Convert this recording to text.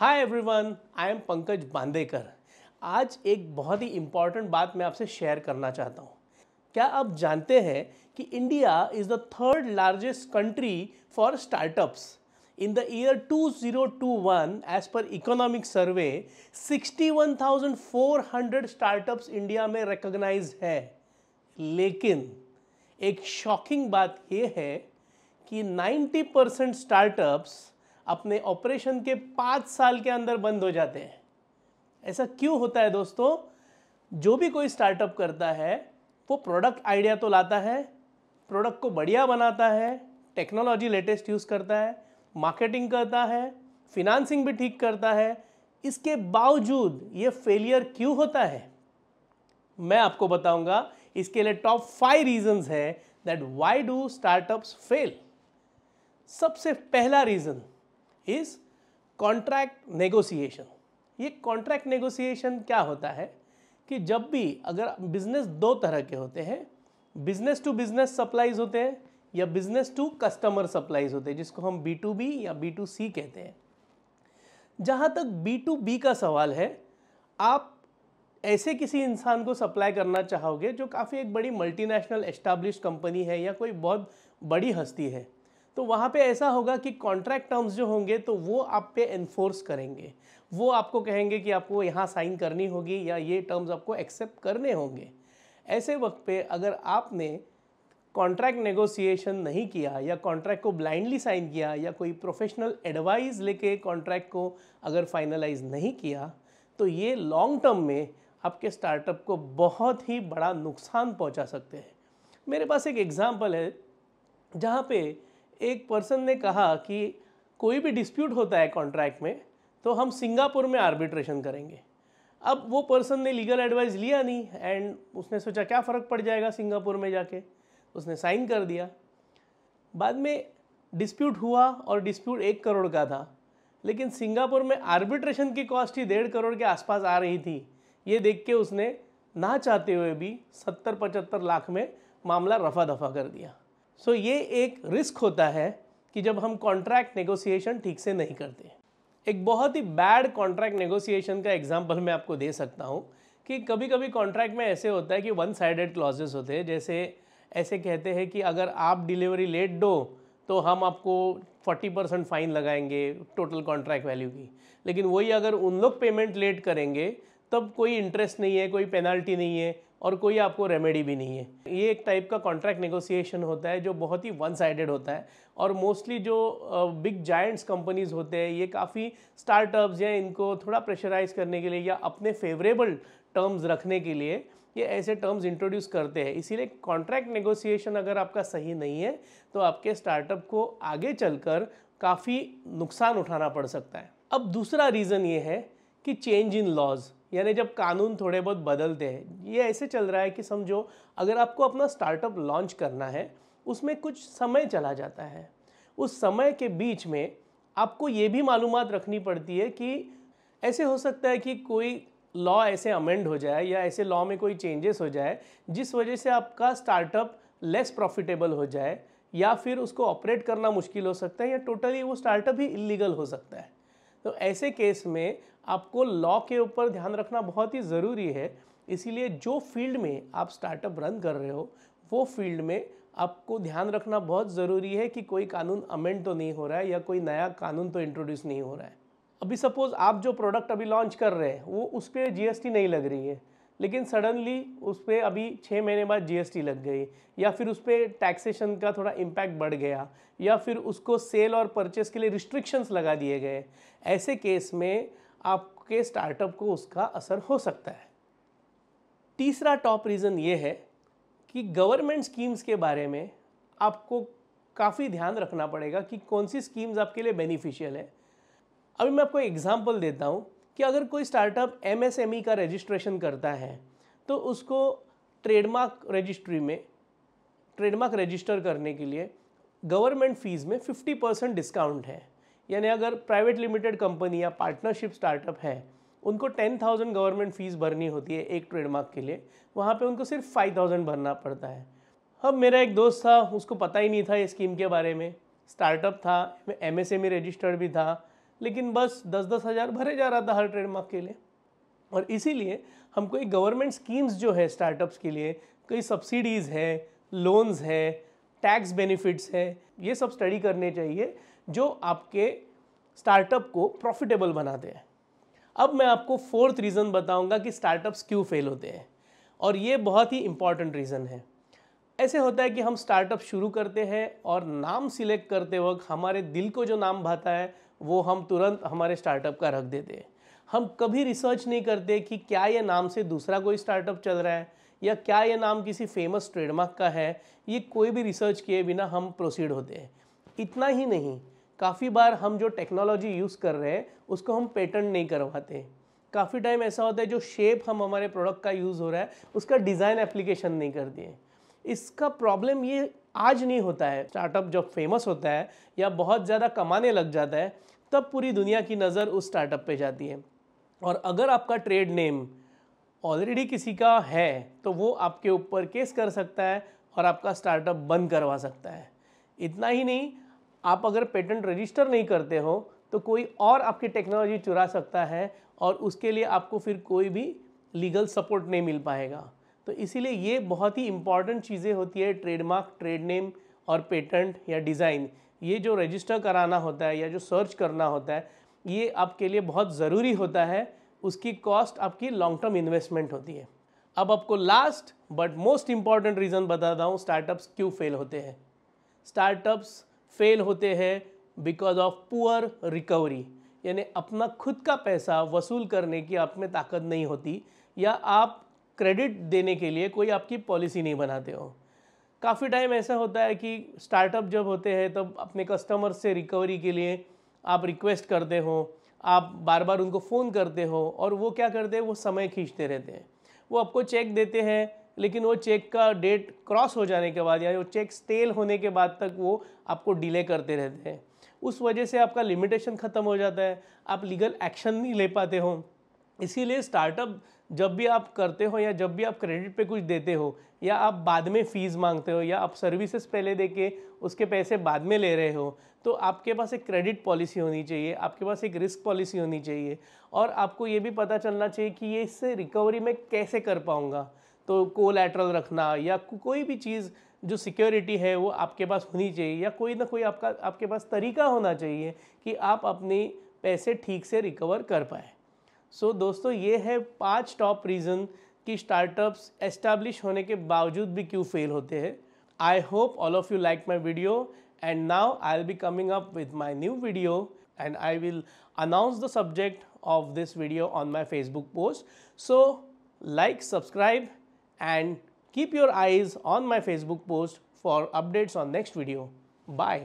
Hi everyone, I am Pankaj Bandekar. आज एक बहुत ही इम्पॉर्टेंट बात मैं आपसे शेयर करना चाहता हूँ। क्या आप जानते हैं कि India is the third largest country for startups. In the year 2021 as per economic survey 61,400 startups India में रिकॉग्नाइज है। लेकिन एक शॉकिंग बात यह है कि 90% स्टार्टअप्स अपने ऑपरेशन के 5 साल के अंदर बंद हो जाते हैं। ऐसा क्यों होता है दोस्तों? जो भी कोई स्टार्टअप करता है वो प्रोडक्ट आइडिया तो लाता है, प्रोडक्ट को बढ़िया बनाता है, टेक्नोलॉजी लेटेस्ट यूज़ करता है, मार्केटिंग करता है, फिनांसिंग भी ठीक करता है। इसके बावजूद ये फेलियर क्यों होता है, मैं आपको बताऊंगा। इसके लिए टॉप 5 रीजंस है that why do startups fail. सबसे पहला रीजन इज कॉन्ट्रैक्ट नेगोशिएशन। ये कॉन्ट्रैक्ट नेगोशिएशन क्या होता है कि जब भी अगर बिजनेस दो तरह के होते हैं, बिजनेस टू बिजनेस सप्लाईज होते हैं या बिजनेस टू कस्टमर सप्लाईज होते हैं, जिसको हम B2B या B2C कहते हैं। जहाँ तक B2B का सवाल है, आप ऐसे किसी इंसान को सप्लाई करना चाहोगे जो काफ़ी एक बड़ी मल्टीनेशनल एस्टैब्लिश्ड कंपनी है या कोई बहुत बड़ी हस्ती है, तो वहाँ पे ऐसा होगा कि कॉन्ट्रैक्ट टर्म्स जो होंगे तो वो आप पे एनफोर्स करेंगे। वो आपको कहेंगे कि आपको यहाँ साइन करनी होगी या ये टर्म्स आपको एक्सेप्ट करने होंगे। ऐसे वक्त पे अगर आपने कॉन्ट्रैक्ट नेगोशिएशन नहीं किया या कॉन्ट्रैक्ट को ब्लाइंडली साइन किया या कोई प्रोफेशनल एडवाइस लेके कॉन्ट्रैक्ट को अगर फाइनलाइज नहीं किया, तो ये लॉन्ग टर्म में आपके स्टार्टअप को बहुत ही बड़ा नुकसान पहुंचा सकते हैं। मेरे पास एक एग्जांपल है जहाँ पे एक पर्सन ने कहा कि कोई भी डिस्प्यूट होता है कॉन्ट्रैक्ट में तो हम सिंगापुर में आर्बिट्रेशन करेंगे। अब वो पर्सन ने लीगल एडवाइस लिया नहीं एंड उसने सोचा क्या फ़र्क पड़ जाएगा सिंगापुर में जाके, उसने साइन कर दिया। बाद में डिस्प्यूट हुआ और डिस्प्यूट 1 करोड़ का था, लेकिन सिंगापुर में आर्बिट्रेशन की कॉस्ट ही 1.5 करोड़ के आसपास आ रही थी। ये देख के उसने ना चाहते हुए भी 70-75 लाख में मामला रफा दफा कर दिया। सो ये एक रिस्क होता है कि जब हम कॉन्ट्रैक्ट नेगोशिएशन ठीक से नहीं करते। एक बहुत ही बैड कॉन्ट्रैक्ट नेगोशिएशन का एग्जांपल मैं आपको दे सकता हूँ कि कभी कभी कॉन्ट्रैक्ट में ऐसे होता है कि वन साइडेड क्लॉजेस होते हैं। जैसे ऐसे कहते हैं कि अगर आप डिलीवरी लेट दो तो हम आपको 40% फाइन लगाएंगे टोटल कॉन्ट्रैक्ट वैल्यू की, लेकिन वही अगर उन लोग पेमेंट लेट करेंगे तब कोई इंटरेस्ट नहीं है, कोई पेनल्टी नहीं है और कोई आपको रेमेडी भी नहीं है। ये एक टाइप का कॉन्ट्रैक्ट नेगोशिएशन होता है जो बहुत ही वन साइडेड होता है। और मोस्टली जो बिग जायंट्स कंपनीज होते हैं ये काफ़ी स्टार्टअप्स या इनको थोड़ा प्रेशराइज करने के लिए या अपने फेवरेबल टर्म्स रखने के लिए ये ऐसे टर्म्स इंट्रोड्यूस करते हैं। इसीलिए कॉन्ट्रैक्ट नेगोशिएशन अगर आपका सही नहीं है तो आपके स्टार्टअप को आगे चलकर काफ़ी नुकसान उठाना पड़ सकता है। अब दूसरा रीज़न ये है कि चेंज इन लॉज, यानी जब कानून थोड़े बहुत बदलते हैं। ये ऐसे चल रहा है कि समझो अगर आपको अपना स्टार्टअप लॉन्च करना है, उसमें कुछ समय चला जाता है। उस समय के बीच में आपको ये भी मालूमात रखनी पड़ती है कि ऐसे हो सकता है कि कोई लॉ ऐसे अमेंड हो जाए या ऐसे लॉ में कोई चेंजेस हो जाए जिस वजह से आपका स्टार्टअप लेस प्रॉफिटेबल हो जाए या फिर उसको ऑपरेट करना मुश्किल हो सकता है या टोटली वो स्टार्टअप ही इलीगल हो सकता है। तो ऐसे केस में आपको लॉ के ऊपर ध्यान रखना बहुत ही ज़रूरी है। इसीलिए जो फील्ड में आप स्टार्टअप रन कर रहे हो वो फील्ड में आपको ध्यान रखना बहुत ज़रूरी है कि कोई कानून अमेंड तो नहीं हो रहा है या कोई नया कानून तो इंट्रोड्यूस नहीं हो रहा है। अभी सपोज़ आप जो प्रोडक्ट अभी लॉन्च कर रहे हैं वो उस पर GST नहीं लग रही है, लेकिन सडनली उस पर अभी 6 महीने बाद GST लग गई या फिर उस पर टैक्सेशन का थोड़ा इम्पैक्ट बढ़ गया या फिर उसको सेल और परचेस के लिए रिस्ट्रिक्शंस लगा दिए गए। ऐसे केस में आपके स्टार्टअप को उसका असर हो सकता है। तीसरा टॉप रीज़न ये है कि गवर्नमेंट स्कीम्स के बारे में आपको काफ़ी ध्यान रखना पड़ेगा कि कौन सी स्कीम्स आपके लिए बेनिफिशियल है। अभी मैं आपको एग्जांपल देता हूँ कि अगर कोई स्टार्टअप MSME का रजिस्ट्रेशन करता है तो उसको ट्रेडमार्क रजिस्ट्री में ट्रेडमार्क रजिस्टर करने के लिए गवर्नमेंट फ़ीस में 50% डिस्काउंट है। यानी अगर प्राइवेट लिमिटेड कंपनी या पार्टनरशिप स्टार्टअप है उनको 10,000 गवर्नमेंट फ़ीस भरनी होती है एक ट्रेडमार्क के लिए, वहाँ पे उनको सिर्फ 5,000 भरना पड़ता है। अब मेरा एक दोस्त था, उसको पता ही नहीं था ये स्कीम के बारे में, स्टार्टअप था, MSME रजिस्टर्ड भी था, लेकिन बस 10-10 हज़ार भरे जा रहा था हर ट्रेडमार्क के लिए। और इसीलिए हमको एक गवर्नमेंट स्कीम्स जो है स्टार्टअप्स के लिए, कई सब्सिडीज़ है, लोन्स है, टैक्स बेनिफिट्स है, ये सब स्टडी करने चाहिए जो आपके स्टार्टअप को प्रॉफिटेबल बनाते हैं। अब मैं आपको फोर्थ रीज़न बताऊंगा कि स्टार्टअप्स क्यों फेल होते हैं, और ये बहुत ही इंपॉर्टेंट रीज़न है। ऐसे होता है कि हम स्टार्टअप शुरू करते हैं और नाम सिलेक्ट करते वक्त हमारे दिल को जो नाम भाता है वो हम तुरंत हमारे स्टार्टअप का रख देते हैं। हम कभी रिसर्च नहीं करते कि क्या ये नाम से दूसरा कोई स्टार्टअप चल रहा है या क्या ये नाम किसी फेमस ट्रेडमार्क का है। ये कोई भी रिसर्च किए बिना हम प्रोसीड होते हैं। इतना ही नहीं, काफ़ी बार हम जो टेक्नोलॉजी यूज़ कर रहे हैं उसको हम पेटेंट नहीं करवाते। काफ़ी टाइम ऐसा होता है जो शेप हम हमारे प्रोडक्ट का यूज़ हो रहा है उसका डिज़ाइन एप्लीकेशन नहीं कर दिए। इसका प्रॉब्लम ये आज नहीं होता है। स्टार्टअप जब फेमस होता है या बहुत ज़्यादा कमाने लग जाता है तब पूरी दुनिया की नज़र उस स्टार्टअप पे जाती है। और अगर आपका ट्रेड नेम ऑलरेडी किसी का है तो वो आपके ऊपर केस कर सकता है और आपका स्टार्टअप बंद करवा सकता है। इतना ही नहीं, आप अगर पेटेंट रजिस्टर नहीं करते हो तो कोई और आपकी टेक्नोलॉजी चुरा सकता है और उसके लिए आपको फिर कोई भी लीगल सपोर्ट नहीं मिल पाएगा। तो इसीलिए ये बहुत ही इंपॉर्टेंट चीज़ें होती है, ट्रेडमार्क, ट्रेड नेम और पेटेंट या डिज़ाइन। ये जो रजिस्टर कराना होता है या जो सर्च करना होता है ये आपके लिए बहुत ज़रूरी होता है। उसकी कॉस्ट आपकी लॉन्ग टर्म इन्वेस्टमेंट होती है। अब आपको last but most important reason बताता हूँ स्टार्टअप्स क्यों फेल होते हैं। स्टार्टअप्स फेल होते हैं बिकॉज ऑफ पुअर रिकवरी, यानी अपना खुद का पैसा वसूल करने की आप में ताकत नहीं होती या आप क्रेडिट देने के लिए कोई आपकी पॉलिसी नहीं बनाते हो। काफ़ी टाइम ऐसा होता है कि स्टार्टअप जब होते हैं तब अपने कस्टमर से रिकवरी के लिए आप रिक्वेस्ट करते हो, आप बार बार उनको फ़ोन करते हो और वो क्या करते हैं, वो समय खींचते रहते हैं। वो आपको चेक देते हैं लेकिन वो चेक का डेट क्रॉस हो जाने के बाद या वो चेक स्टेल होने के बाद तक वो आपको डिले करते रहते हैं। उस वजह से आपका लिमिटेशन ख़त्म हो जाता है, आप लीगल एक्शन नहीं ले पाते हो। इसीलिए स्टार्टअप जब भी आप करते हो या जब भी आप क्रेडिट पे कुछ देते हो या आप बाद में फ़ीस मांगते हो या आप सर्विसेज पहले दे के उसके पैसे बाद में ले रहे हो, तो आपके पास एक क्रेडिट पॉलिसी होनी चाहिए, आपके पास एक रिस्क पॉलिसी होनी चाहिए और आपको ये भी पता चलना चाहिए कि ये इससे रिकवरी मैं कैसे कर पाऊँगा। तो कोलैटरल रखना या कोई भी चीज़ जो सिक्योरिटी है वो आपके पास होनी चाहिए या कोई ना कोई आपके पास तरीका होना चाहिए कि आप अपने पैसे ठीक से रिकवर कर पाए। सो दोस्तों, ये है 5 टॉप रीज़न कि स्टार्टअप्स एस्टैब्लिश होने के बावजूद भी क्यों फेल होते हैं। I hope all of you like my video and now I'll be coming up with my new video and I will announce the subject of this video on my Facebook post. So like, subscribe and keep your eyes on my Facebook post for updates on next video. Bye.